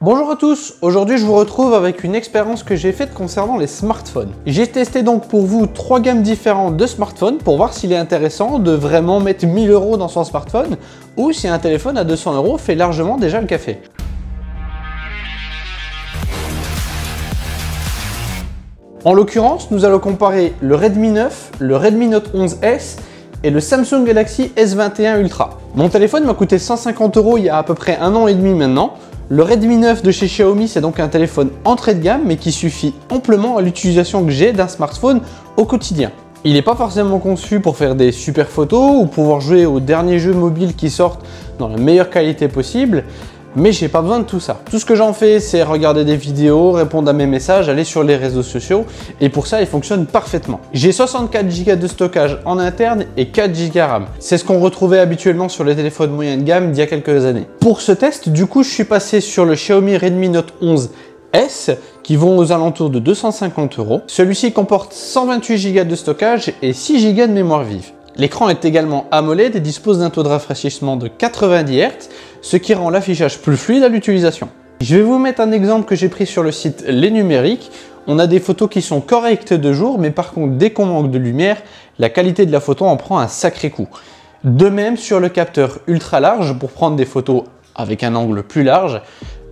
Bonjour à tous, aujourd'hui je vous retrouve avec une expérience que j'ai faite concernant les smartphones. J'ai testé donc pour vous 3 gammes différentes de smartphones pour voir s'il est intéressant de vraiment mettre 1000 € dans son smartphone ou si un téléphone à 200 € fait largement déjà le café. En l'occurrence, nous allons comparer le Redmi 9, le Redmi Note 11S et le Samsung Galaxy S21 Ultra. Mon téléphone m'a coûté 150 € il y a à peu près 1 an et demi maintenant. Le Redmi 9 de chez Xiaomi, c'est donc un téléphone entrée de gamme, mais qui suffit amplement à l'utilisation que j'ai d'un smartphone au quotidien. Il n'est pas forcément conçu pour faire des super photos ou pouvoir jouer aux derniers jeux mobiles qui sortent dans la meilleure qualité possible, mais j'ai pas besoin de tout ça. Tout ce que j'en fais, c'est regarder des vidéos, répondre à mes messages, aller sur les réseaux sociaux, et pour ça, il fonctionne parfaitement. J'ai 64 Go de stockage en interne et 4 Go RAM. C'est ce qu'on retrouvait habituellement sur les téléphones moyenne de gamme d'il y a quelques années. Pour ce test, du coup, je suis passé sur le Xiaomi Redmi Note 11S, qui vont aux alentours de 250 €. Celui-ci comporte 128 Go de stockage et 6 Go de mémoire vive. L'écran est également AMOLED et dispose d'un taux de rafraîchissement de 90 Hz, ce qui rend l'affichage plus fluide à l'utilisation. Je vais vous mettre un exemple que j'ai pris sur le site Les Numériques. On a des photos qui sont correctes de jour, mais par contre, dès qu'on manque de lumière, la qualité de la photo en prend un sacré coup. De même, sur le capteur ultra large, pour prendre des photos avec un angle plus large,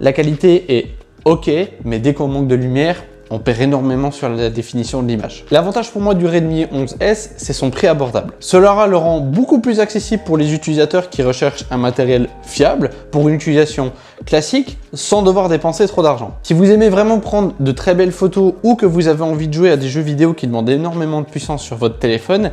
la qualité est ok, mais dès qu'on manque de lumière, on perd énormément sur la définition de l'image. L'avantage pour moi du Redmi 11S, c'est son prix abordable. Cela le rend beaucoup plus accessible pour les utilisateurs qui recherchent un matériel fiable pour une utilisation classique sans devoir dépenser trop d'argent. Si vous aimez vraiment prendre de très belles photos ou que vous avez envie de jouer à des jeux vidéo qui demandent énormément de puissance sur votre téléphone,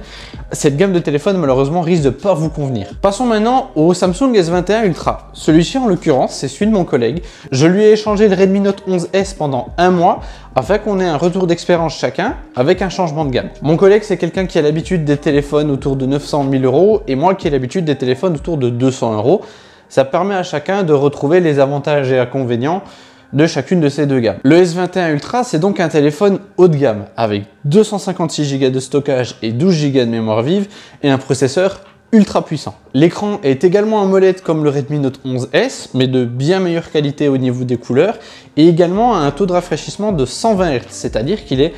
cette gamme de téléphones malheureusement risque de pas vous convenir. Passons maintenant au Samsung S21 Ultra. Celui-ci en l'occurrence, c'est celui de mon collègue. Je lui ai échangé le Redmi Note 11S pendant un mois afin qu'on ait un retour d'expérience chacun avec un changement de gamme. Mon collègue, c'est quelqu'un qui a l'habitude des téléphones autour de 900 000 € et moi qui ai l'habitude des téléphones autour de 200 €. Ça permet à chacun de retrouver les avantages et inconvénients de chacune de ces deux gammes. Le S21 Ultra, c'est donc un téléphone haut de gamme avec 256 Go de stockage et 12 Go de mémoire vive et un processeur ultra puissant. L'écran est également AMOLED comme le Redmi Note 11S, mais de bien meilleure qualité au niveau des couleurs, et également un taux de rafraîchissement de 120 Hz, c'est-à-dire qu'il est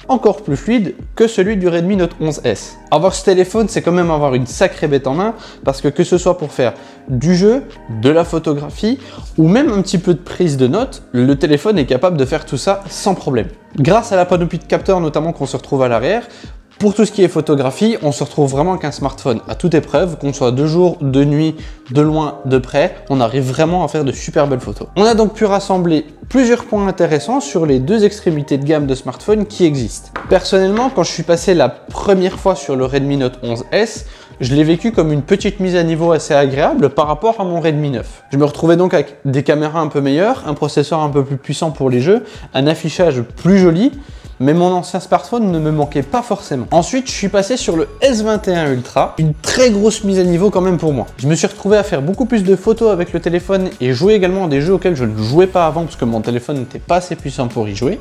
encore plus fluide que celui du Redmi Note 11S. Avoir ce téléphone, c'est quand même avoir une sacrée bête en main, parce que ce soit pour faire du jeu, de la photographie, ou même un petit peu de prise de notes, le téléphone est capable de faire tout ça sans problème. Grâce à la panoplie de capteurs notamment qu'on se retrouve à l'arrière, pour tout ce qui est photographie, on se retrouve vraiment qu'un smartphone à toute épreuve, qu'on soit de jour, de nuit, de loin, de près, on arrive vraiment à faire de super belles photos. On a donc pu rassembler plusieurs points intéressants sur les deux extrémités de gamme de smartphones qui existent. Personnellement, quand je suis passé la première fois sur le Redmi Note 11S, je l'ai vécu comme une petite mise à niveau assez agréable par rapport à mon Redmi 9. Je me retrouvais donc avec des caméras un peu meilleures, un processeur un peu plus puissant pour les jeux, un affichage plus joli, mais mon ancien smartphone ne me manquait pas forcément. Ensuite, je suis passé sur le S21 Ultra, une très grosse mise à niveau quand même pour moi. Je me suis retrouvé à faire beaucoup plus de photos avec le téléphone et jouer également à des jeux auxquels je ne jouais pas avant parce que mon téléphone n'était pas assez puissant pour y jouer.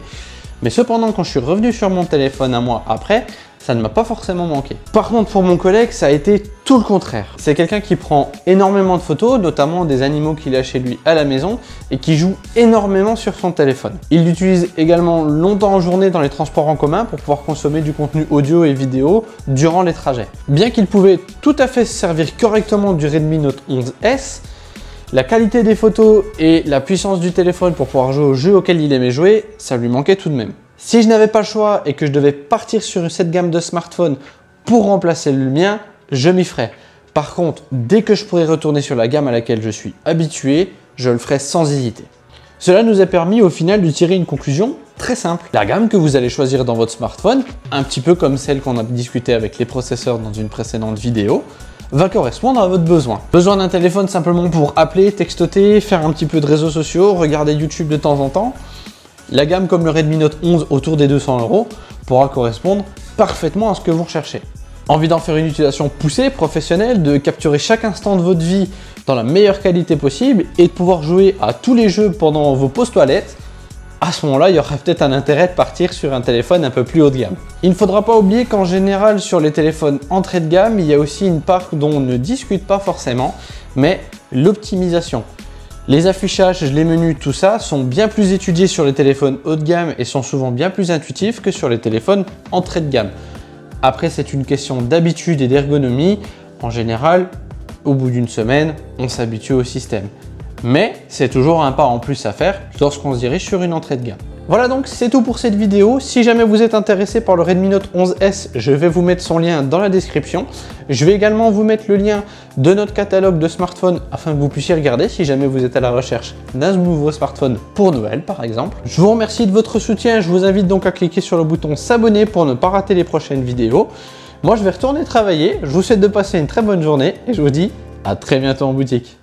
Mais cependant, quand je suis revenu sur mon téléphone un mois après, ça ne m'a pas forcément manqué. Par contre, pour mon collègue, ça a été tout le contraire. C'est quelqu'un qui prend énormément de photos, notamment des animaux qu'il a chez lui à la maison, et qui joue énormément sur son téléphone. Il l'utilise également longtemps en journée dans les transports en commun pour pouvoir consommer du contenu audio et vidéo durant les trajets. Bien qu'il pouvait tout à fait se servir correctement du Redmi Note 11S, la qualité des photos et la puissance du téléphone pour pouvoir jouer aux jeux auxquels il aimait jouer, ça lui manquait tout de même. Si je n'avais pas le choix et que je devais partir sur cette gamme de smartphones pour remplacer le mien, je m'y ferais. Par contre, dès que je pourrais retourner sur la gamme à laquelle je suis habitué, je le ferai sans hésiter. Cela nous a permis au final de tirer une conclusion très simple. La gamme que vous allez choisir dans votre smartphone, un petit peu comme celle qu'on a discuté avec les processeurs dans une précédente vidéo, va correspondre à votre besoin. Besoin d'un téléphone simplement pour appeler, textoter, faire un petit peu de réseaux sociaux, regarder YouTube de temps en temps. La gamme comme le Redmi Note 11 autour des 200 € pourra correspondre parfaitement à ce que vous recherchez. Envie d'en faire une utilisation poussée, professionnelle, de capturer chaque instant de votre vie dans la meilleure qualité possible et de pouvoir jouer à tous les jeux pendant vos pauses toilettes, à ce moment-là, il y aura peut-être un intérêt de partir sur un téléphone un peu plus haut de gamme. Il ne faudra pas oublier qu'en général, sur les téléphones entrée de gamme, il y a aussi une part dont on ne discute pas forcément, mais l'optimisation. Les affichages, les menus, tout ça sont bien plus étudiés sur les téléphones haut de gamme et sont souvent bien plus intuitifs que sur les téléphones entrée de gamme. Après, c'est une question d'habitude et d'ergonomie. En général, au bout d'une semaine, on s'habitue au système. Mais c'est toujours un pas en plus à faire lorsqu'on se dirige sur une entrée de gamme. Voilà, donc c'est tout pour cette vidéo. Si jamais vous êtes intéressé par le Redmi Note 11S, je vais vous mettre son lien dans la description. Je vais également vous mettre le lien de notre catalogue de smartphones afin que vous puissiez regarder si jamais vous êtes à la recherche d'un nouveau smartphone pour Noël par exemple. Je vous remercie de votre soutien. Je vous invite donc à cliquer sur le bouton s'abonner pour ne pas rater les prochaines vidéos. Moi, je vais retourner travailler. Je vous souhaite de passer une très bonne journée et je vous dis à très bientôt en boutique.